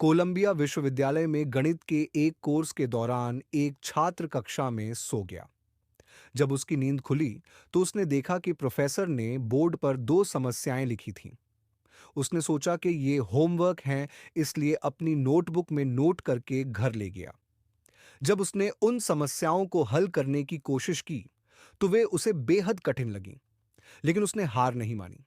Colombia विश्वविद्यालय में गणित के एक कोर्स के दौरान एक छात्र कक्षा में सो गया। जब उसकी नींद खुली तो उसने देखा कि प्रोफेसर ने बोर्ड पर दो समस्याएं लिखी थीं। उसने सोचा कि ये होमवर्क हैं, इसलिए अपनी नोटबुक में नोट करके घर ले गया। जब उसने उन समस्याओं को हल करने की कोशिश की तो वे उसे बेहद कठिन लगीं, लेकिन उसने हार नहीं मानी।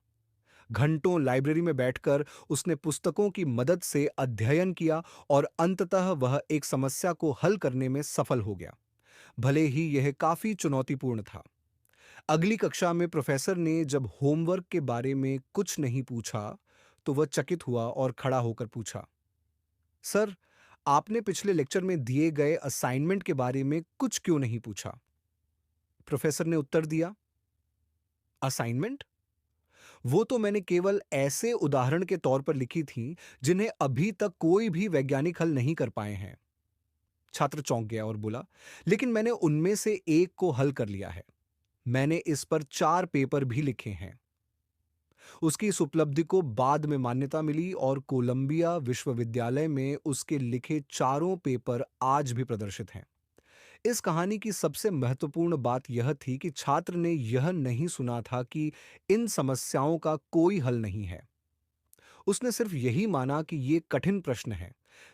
घंटों लाइब्रेरी में बैठकर उसने पुस्तकों की मदद से अध्ययन किया और अंततः वह एक समस्या को हल करने में सफल हो गया, भले ही यह काफी चुनौतीपूर्ण था। अगली कक्षा में प्रोफेसर ने जब होमवर्क के बारे में कुछ नहीं पूछा तो वह चकित हुआ और खड़ा होकर पूछा, सर, आपने पिछले लेक्चर में दिए गए असाइनमेंट के बारे में कुछ क्यों नहीं पूछा? प्रोफेसर ने उत्तर दिया, असाइनमेंट? वो तो मैंने केवल ऐसे उदाहरण के तौर पर लिखी थी जिन्हें अभी तक कोई भी वैज्ञानिक हल नहीं कर पाए हैं। छात्र चौंक गया और बोला, लेकिन मैंने उनमें से एक को हल कर लिया है। मैंने इस पर 4 पेपर भी लिखे हैं। उसकी इस उपलब्धि को बाद में मान्यता मिली और कोलंबिया विश्वविद्यालय में उसके लिखे चारों पेपर आज भी प्रदर्शित हैं। इस कहानी की सबसे महत्वपूर्ण बात यह थी कि छात्र ने यह नहीं सुना था कि इन समस्याओं का कोई हल नहीं है। उसने सिर्फ यही माना कि ये कठिन प्रश्न हैं,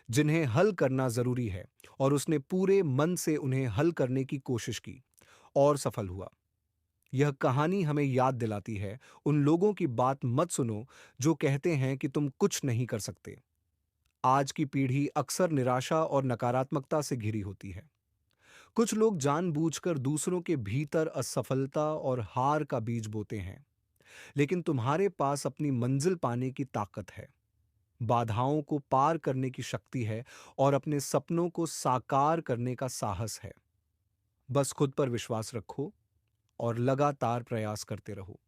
जिन्हें हल करना जरूरी है, और उसने पूरे मन से उन्हें हल करने की कोशिश की और सफल हुआ। यह कहानी हमें याद दिलाती है, उन लोगों की बात मत सुनो जो कहते हैं कि तुम कुछ नहीं कर सकते। आज की पीढ़ी अक्सर निराशा और नकारात्मकता से घिरी होती है। कुछ लोग जानबूझकर दूसरों के भीतर असफलता और हार का बीज बोते हैं, लेकिन तुम्हारे पास अपनी मंजिल पाने की ताकत है, बाधाओं को पार करने की शक्ति है और अपने सपनों को साकार करने का साहस है। बस खुद पर विश्वास रखो और लगातार प्रयास करते रहो।